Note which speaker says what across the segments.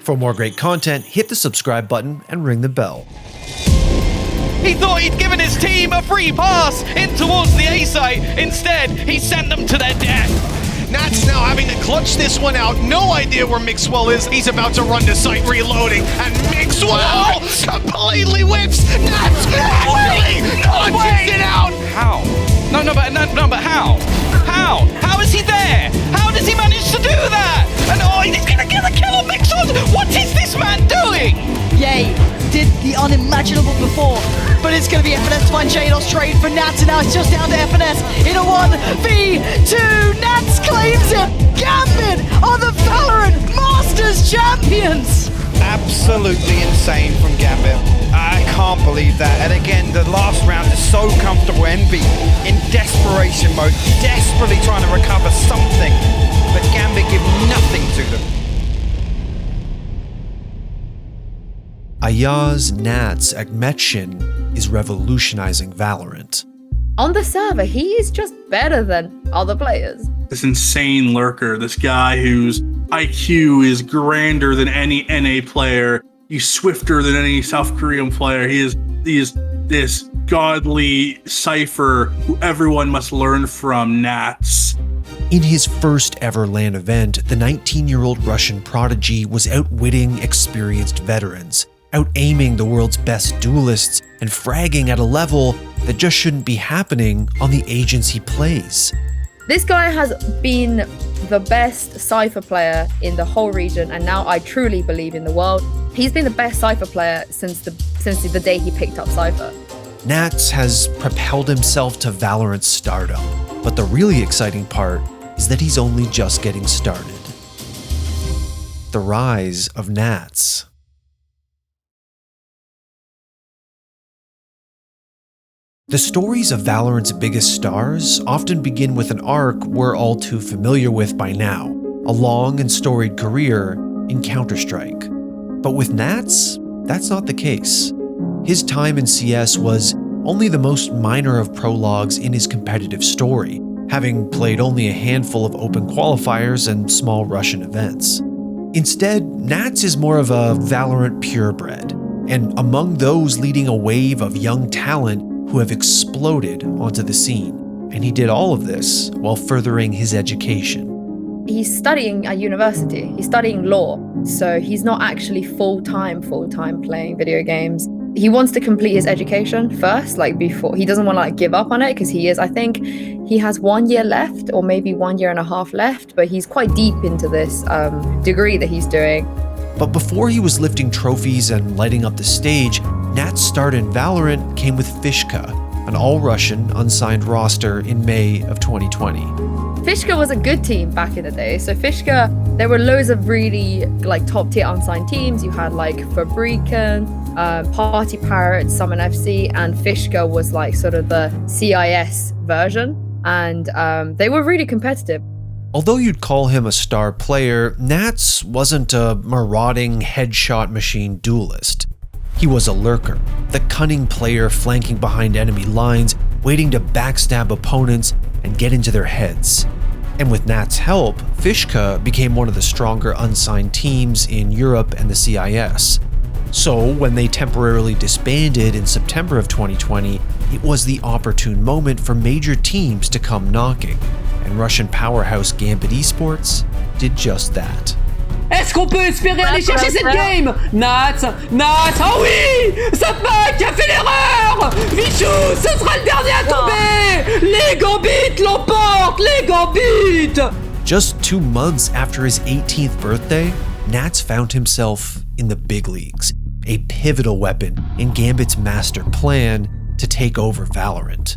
Speaker 1: For more great content, hit the subscribe button and ring the bell.
Speaker 2: He thought he'd given his team a free pass in towards the A site. Instead, he sent them to their death.
Speaker 3: nAts now having to clutch this one out. No idea where McNeil is. He's about to run to site reloading. And McNeil completely whips nAts. Punches it out.
Speaker 2: How? No, but how? How is he there? How does he manage to do that? And he's gonna get a kill on McNeil. What is this man doing?
Speaker 4: Yay, did the unimaginable before, but it's going to be FNS to find Jados trade for nAts, and now it's just down to FNS in a 1v2. nAts claims it. Gambit are the Valorant Masters champions.
Speaker 5: Absolutely insane from Gambit. I can't believe that. And again, the last round is so comfortable. Envy in desperation mode, desperately trying to recover something, but Gambit give nothing to them.
Speaker 1: Ayaz, nAts, Akhmetshin is revolutionizing Valorant.
Speaker 6: On the server, he is just better than other players.
Speaker 7: This insane lurker, this guy whose IQ is grander than any NA player, he's swifter than any South Korean player. He is this godly cipher who everyone must learn from, nAts.
Speaker 1: In his first ever LAN event, the 19-year-old Russian prodigy was outwitting experienced veterans, out-aiming the world's best duelists, and fragging at a level that just shouldn't be happening on the agents he plays.
Speaker 6: This guy has been the best Cypher player in the whole region, and now I truly believe in the world. He's been the best Cypher player since the day he picked up Cypher.
Speaker 1: nAts has propelled himself to Valorant stardom, but the really exciting part is that he's only just getting started. The rise of nAts. The stories of Valorant's biggest stars often begin with an arc we're all too familiar with by now, a long and storied career in Counter-Strike. But with nAts, that's not the case. His time in CS was only the most minor of prologues in his competitive story, having played only a handful of open qualifiers and small Russian events. Instead, nAts is more of a Valorant purebred, and among those leading a wave of young talent who have exploded onto the scene. And he did all of this while furthering his education.
Speaker 6: He's studying at university. He's studying law, so he's not actually full-time playing video games. He wants to complete his education first, before. He doesn't want to give up on it, because I think he has 1 year left, or maybe 1.5 years left, but he's quite deep into this degree that he's doing.
Speaker 1: But before he was lifting trophies and lighting up the stage, nAts' start in Valorant came with Fishka, an all-Russian unsigned roster in May of 2020.
Speaker 6: Fishka was a good team back in the day. So Fishka, there were loads of really top-tier unsigned teams. You had Fabrican, Party Pirates, Summon FC, and Fishka was sort of the CIS version, and they were really competitive.
Speaker 1: Although you'd call him a star player, nAts wasn't a marauding headshot machine duelist. He was a lurker, the cunning player flanking behind enemy lines, waiting to backstab opponents and get into their heads. And with nAts' help, Fishka became one of the stronger unsigned teams in Europe and the CIS. So when they temporarily disbanded in September of 2020, it was the opportune moment for major teams to come knocking. And Russian powerhouse Gambit Esports did just that.
Speaker 8: Est-ce qu'on peut espérer aller chercher cette game? nAts, oh oui! Samantha qui a fait l'erreur! Vichou, ce sera le dernier à tomber! Les Gambits l'emportent! Les Gambits!
Speaker 1: Just 2 months after his 18th birthday, nAts found himself in the big leagues, a pivotal weapon in Gambit's master plan to take over Valorant.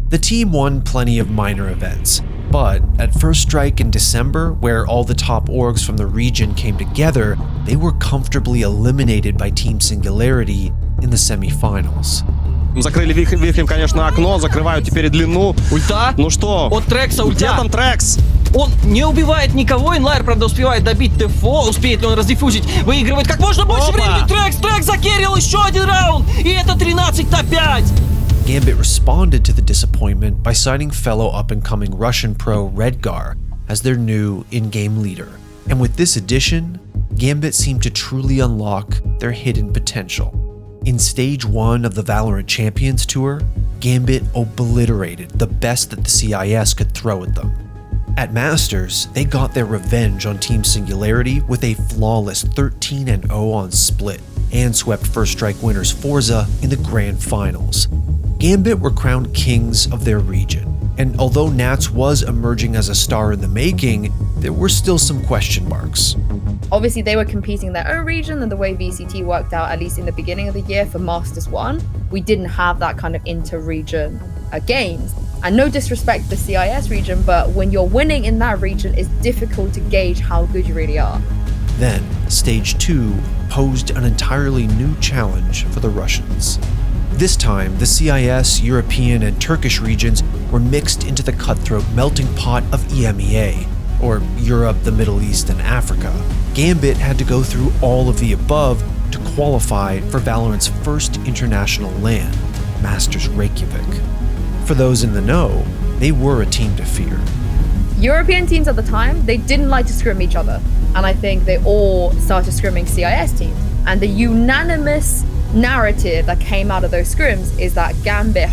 Speaker 1: The team won plenty of minor events, but at First Strike in December, where all the top orgs from the region came together, they were comfortably eliminated by Team Singularity in the semifinals.
Speaker 9: Закрыли вихрем, конечно, окно, закрывают теперь длину. Ульта? Ну что?
Speaker 8: От Трекса ульта.
Speaker 9: Где там Трекс?
Speaker 8: Он не убивает никого, Инлайер, правда, успевает добить Дефо, успеет ли он раздиффузить, выигрывает как можно больше времени. Трекс закерил еще один раунд, и это 13-5.
Speaker 1: Gambit responded to the disappointment by signing fellow up-and-coming Russian pro Redgar as their new in-game leader. And with this addition, Gambit seemed to truly unlock their hidden potential. In Stage 1 of the Valorant Champions Tour, Gambit obliterated the best that the CIS could throw at them. At Masters, they got their revenge on Team Singularity with a flawless 13-0 on Split, and swept First Strike winners Forza in the Grand Finals. Gambit were crowned kings of their region, and although nAts was emerging as a star in the making, there were still some question marks.
Speaker 6: Obviously, they were competing in their own region, and the way VCT worked out, at least in the beginning of the year for Masters 1, we didn't have that kind of inter-region games. And no disrespect to the CIS region, but when you're winning in that region, it's difficult to gauge how good you really are.
Speaker 1: Then, Stage 2 posed an entirely new challenge for the Russians. This time, the CIS, European, and Turkish regions were mixed into the cutthroat melting pot of EMEA, or Europe, the Middle East, and Africa. Gambit had to go through all of the above to qualify for Valorant's first international LAN, Masters Reykjavik. For those in the know, they were a team to fear.
Speaker 6: European teams at the time, they didn't like to scrim each other. And I think they all started scrimming CIS teams. And the unanimous narrative that came out of those scrims is that Gambit,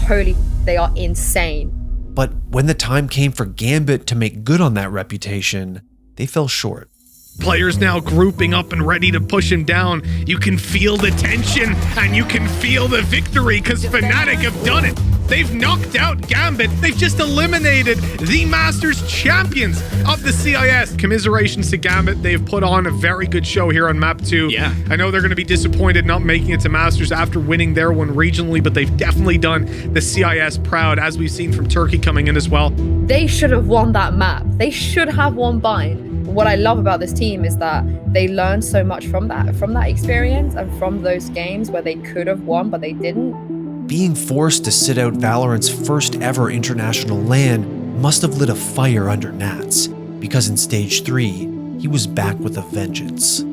Speaker 6: they are insane.
Speaker 1: But when the time came for Gambit to make good on that reputation, they fell short.
Speaker 3: Players now grouping up and ready to push him down. You can feel the tension and you can feel the victory because Fnatic have done it. They've knocked out Gambit. They've just eliminated the Masters champions of the CIS. Commiserations to Gambit. They've put on a very good show here on Map 2.
Speaker 2: Yeah.
Speaker 3: I know they're going to be disappointed not making it to Masters after winning their one regionally, but they've definitely done the CIS proud, as we've seen from Turkey coming in as well.
Speaker 6: They should have won that map. They should have won Bind. What I love about this team is that they learned so much from that experience and from those games where they could have won, but they didn't.
Speaker 1: Being forced to sit out Valorant's first ever international LAN must have lit a fire under nAts, because in Stage 3, he was back with a vengeance.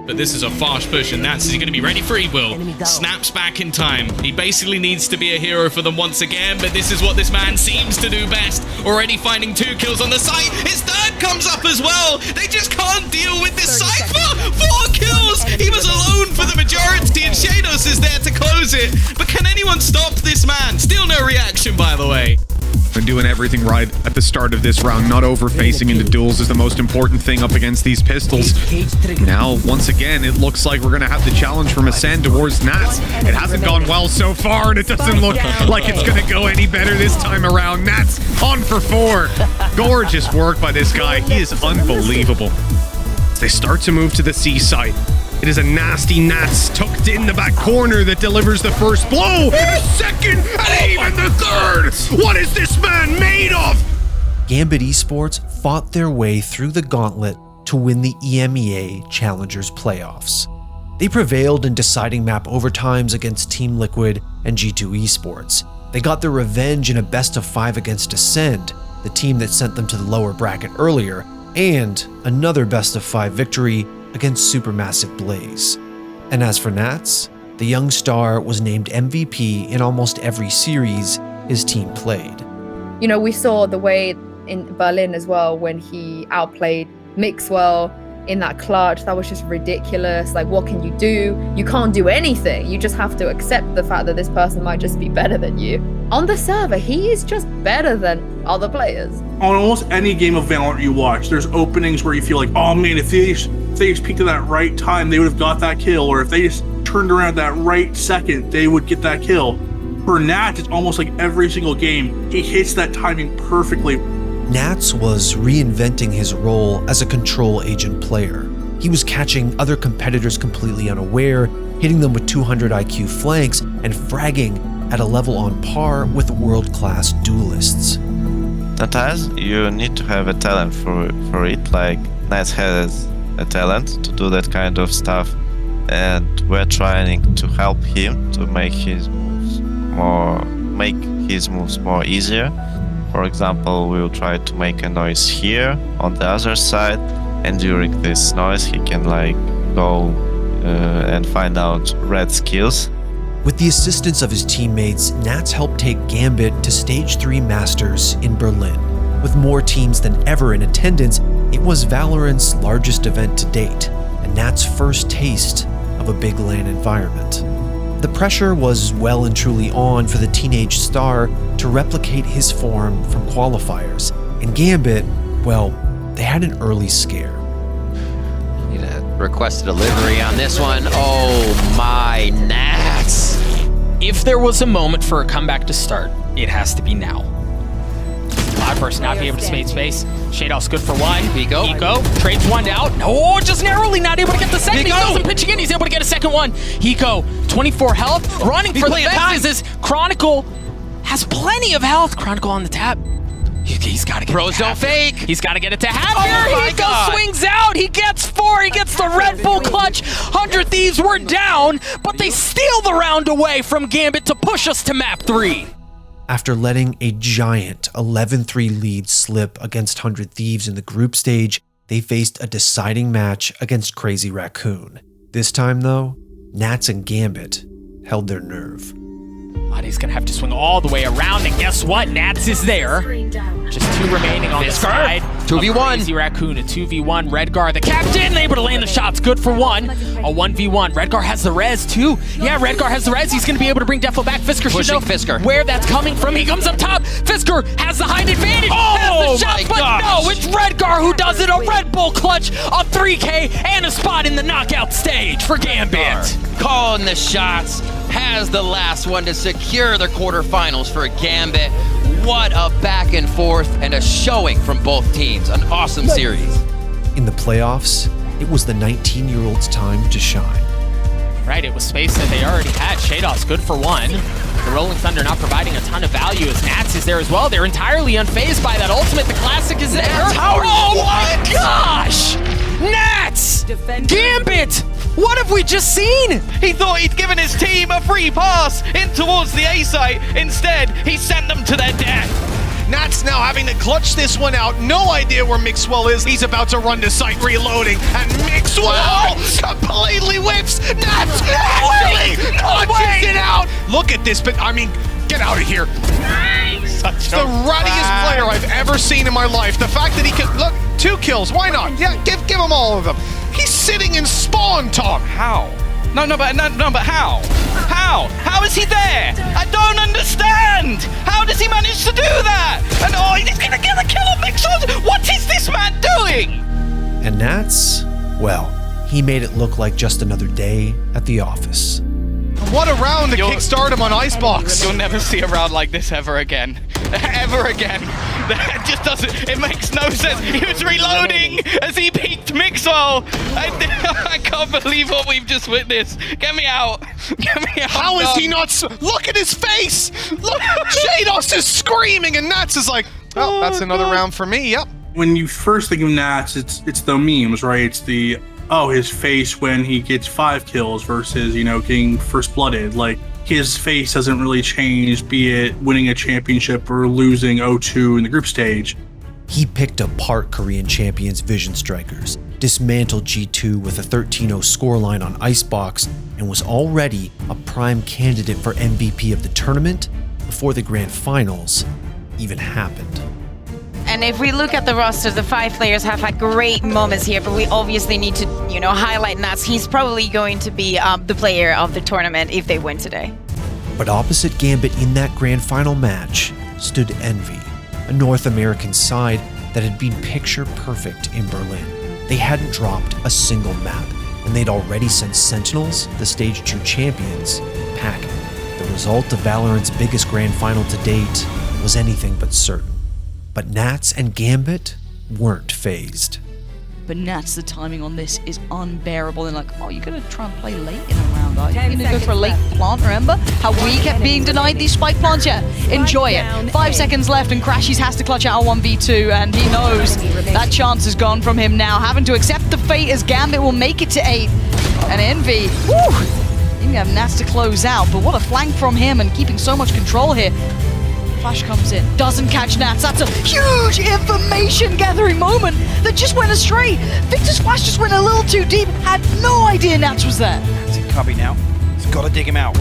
Speaker 2: But this is a fast push, and nAts is he going to be ready for Will. Snaps back in time. He basically needs to be a hero for them once again, but this is what this man seems to do best. Already finding 2 kills on the site. His third comes up as well. They just can't deal with this Cypher. 4 kills. He was alone for the majority, and Shados is there to close it. But can anyone stop this man? Still no reaction, by the way.
Speaker 3: And doing everything right at the start of this round. Not over-facing into duels is the most important thing up against these pistols. Now, once again, it looks like we're going to have the challenge from Ascend towards nAts. It hasn't gone well so far, and it doesn't look like it's going to go any better this time around. nAts on for 4. Gorgeous work by this guy. He is unbelievable. As they start to move to the C site, it is a nasty nAts tucked in the back corner that delivers the first blow, the second, and even the third. What is this man made of?
Speaker 1: Gambit Esports fought their way through the gauntlet to win the EMEA Challengers playoffs. They prevailed in deciding map overtimes against Team Liquid and G2 Esports. They got their revenge in a best-of-5 against Ascend, the team that sent them to the lower bracket earlier, and another best-of-5 victory against Supermassive Blaze. And as for nAts, the young star was named MVP in almost every series his team played.
Speaker 6: You know, we saw the way in Berlin as well when he outplayed Mixwell in that clutch. That was just ridiculous. Like, what can you do? You can't do anything. You just have to accept the fact that this person might just be better than you. On the server, he is just better than other players.
Speaker 7: On almost any game of Valorant you watch, there's openings where you feel like, oh man, if they just peeked at that right time, they would have got that kill. Or if they just turned around at that right second, they would get that kill. For nAts, it's almost like every single game, he hits that timing perfectly.
Speaker 1: nAts was reinventing his role as a control agent player. He was catching other competitors completely unaware, hitting them with 200 IQ flanks, and fragging at a level on par with world-class duelists.
Speaker 10: Sometimes you need to have a talent for it, like nAts has a talent to do that kind of stuff, and we're trying to help him to make his moves more easier. For example, we'll try to make a noise here on the other side, and during this noise he can go and find out red skills.
Speaker 1: With the assistance of his teammates, nAts helped take Gambit to Stage 3 Masters in Berlin. With more teams than ever in attendance, it was Valorant's largest event to date, and nAts' first taste of a big LAN environment. The pressure was well and truly on for the teenage star to replicate his form from qualifiers, and Gambit, well, they had an early scare.
Speaker 11: Need a request a delivery on this one. Oh my nAts!
Speaker 12: If there was a moment for a comeback to start, it has to be now. Live burst not be able to spade space. Shadoff's good for one. Eco trades one out. Oh, just narrowly not able to get the second. He goes and pitching in. He's able to get a second one. Eco, 24 health, running for the fences. Chronicle has plenty of health. Chronicle on the tap. He's got to get
Speaker 11: Pros don't fake.
Speaker 12: He's got to get it to Hatfield. Eco swings out. He gets 4. He gets the Red Bull clutch. 100 Thieves were down, but they steal the round away from Gambit to push us to map 3.
Speaker 1: After letting a giant 11-3 lead slip against 100 Thieves in the group stage, they faced a deciding match against Crazy Raccoon. This time, though, nAts and Gambit held their nerve.
Speaker 12: He's gonna have to swing all the way around, and guess what? nAts is there. Just 2 remaining on the side.
Speaker 11: 2v1.
Speaker 12: Crazy Raccoon, a 2v1. Redgar, the captain, able to land the shots. Good for 1. A 1v1. Redgar has the res, too. Yeah, Redgar has the res. He's gonna be able to bring Defo back. Fisker should know where that's coming from. He comes up top. Fisker has the height advantage. Has the shots, but no, it's Redgar who does it. A Red Bull clutch, a 3K, and a spot in the knockout stage for Gambit.
Speaker 11: Calling the shots. Has the last one to secure the quarterfinals for Gambit. What a back and forth and a showing from both teams. An awesome series.
Speaker 1: In the playoffs, it was the 19-year-old's time to shine.
Speaker 12: Right, it was space that they already had. Shadoff's good for 1. The Rolling Thunder not providing a ton of value as nAts is there as well. They're entirely unfazed by that ultimate. The classic is there. Oh my gosh! nAts! Gambit! What have we just seen?
Speaker 3: He thought he'd given his team a free pass in towards the A site. Instead, he sent them to their death. nAts now having to clutch this one out. No idea where Mixwell is. He's about to run to site reloading. And Mixwell completely whips nAts. Really clutches it out. Look at this, but I mean, get out of here. Such the rattiest player I've ever seen in my life. The fact that he can, look, 2 kills, why not? Yeah, give him all of them. He's sitting in spawn, Tom.
Speaker 5: How? No, but how? How is he there? I don't understand. How does he manage to do that? And he's gonna get a kill on Mixon. What is this man doing?
Speaker 1: And nAts, well, he made it look like just another day at the office.
Speaker 3: What a round to kick stardom on Icebox.
Speaker 5: You'll never see a round like this ever again. Ever again. That just doesn't, it makes no sense. He was reloading as he peeked Mixwell. I can't believe what we've just witnessed. Get me out. Get me out.
Speaker 3: How is he not, look at his face. Look, Shados is screaming and nAts is like, well, that's another round for me, yep.
Speaker 7: When you first think of nAts, it's the memes, right? It's the, oh, his face when he gets 5 kills versus, getting first blooded. Like, his face doesn't really change, be it winning a championship or losing 0-2 in the group stage.
Speaker 1: He picked apart Korean champions Vision Strikers, dismantled G2 with a 13-0 scoreline on Icebox, and was already a prime candidate for MVP of the tournament before the grand finals even happened.
Speaker 13: And if we look at the roster, the 5 players have had great moments here, but we obviously need to, highlight nAts. He's probably going to be the player of the tournament if they win today.
Speaker 1: But opposite Gambit in that grand final match stood Envy, a North American side that had been picture perfect in Berlin. They hadn't dropped a single map, and they'd already sent Sentinels, the Stage 2 champions, packing. The result of Valorant's biggest grand final to date was anything but certain. But nAts and Gambit weren't phased.
Speaker 4: But nAts, the timing on this is unbearable. And like, oh, you're going to try and play late in a round, are you? You're going to go for a late plant, remember? How we kept being denied these spike plants? Yeah, enjoy it. 5 seconds left and Crashies has to clutch out a 1v2 and he knows that chance is gone from him now. Having to accept the fate as Gambit will make it to 8. And Envy, whew, you can have nAts to close out, but what a flank from him and keeping so much control here. Flash comes in, doesn't catch nAts. That's a huge information gathering moment that just went astray. Victor's flash just went a little too deep, had no idea nAts was there.
Speaker 5: It's in cubby now. He's got to dig him out.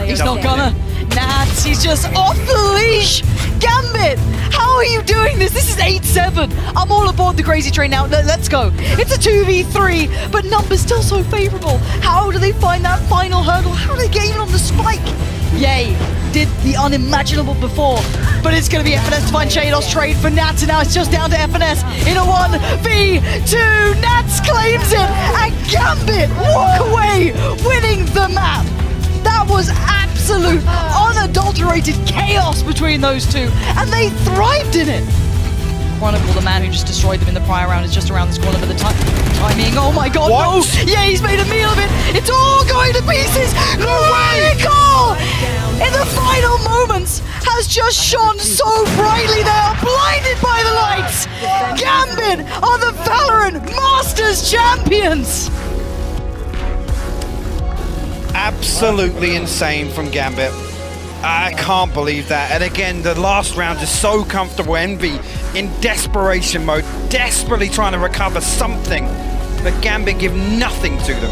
Speaker 4: He's not gonna. nAts, he's just off the leash. Gambit, how are you doing this? This is 8-7. I'm all aboard the crazy train now. Let's go. It's a 2v3, but numbers still so favorable. How do they find that final hurdle? How do they get even on the spike? Yay, did the unimaginable before, but it's going to be FNS to find Shados trade for nAts, and now it's just down to FNS in a 1v2. nAts claims it, and Gambit walk away, winning the map. That was absolute, unadulterated chaos between those two, and they thrived in it. Chronicle, the man who just destroyed them in the prior round, is just around this corner, but the timing, oh my god,
Speaker 5: What?
Speaker 4: no! Yeah, he's made a meal of it! It's all going to pieces! No way! Nicole, in the final moments, has just shone so brightly, they are blinded by the lights! Gambit are the Valorant Masters champions!
Speaker 5: Absolutely insane from Gambit. I can't believe that. And again, the last round is so comfortable. Envy in desperation mode, desperately trying to recover something, but Gambit give nothing to them.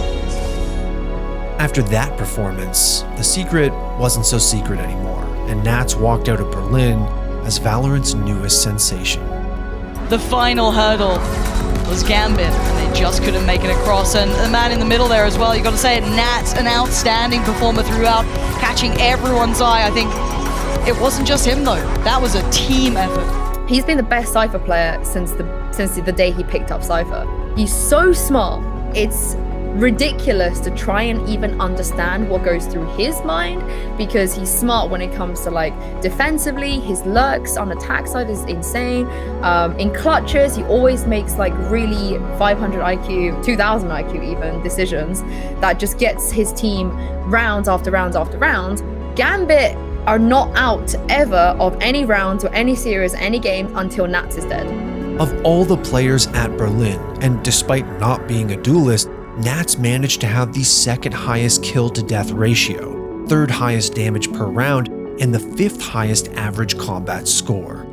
Speaker 1: After that performance, the secret wasn't so secret anymore, and nAts walked out of Berlin as Valorant's newest sensation.
Speaker 4: The final hurdle was Gambit, and they just couldn't make it across. And the man in the middle there as well, you got to say it, nAts, an outstanding performer throughout, catching everyone's eye. I think it wasn't just him though, that was a team effort.
Speaker 6: He's been the best Cypher player since the day he picked up Cypher. He's so smart. It's ridiculous to try and even understand what goes through his mind, because he's smart when it comes to like defensively. His lurks on attack side is insane. In clutches, he always makes like really 500 IQ, 2000 IQ even decisions that just gets his team rounds after rounds after rounds. Gambit are not out ever of any rounds or any series, any game until nAts is dead.
Speaker 1: Of all the players at Berlin, and despite not being a duelist, nAts managed to have the second highest kill to death ratio, third highest damage per round, and the fifth highest average combat score.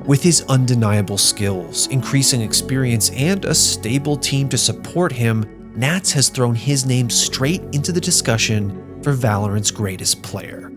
Speaker 1: With his undeniable skills, increasing experience, and a stable team to support him, nAts has thrown his name straight into the discussion for Valorant's greatest player.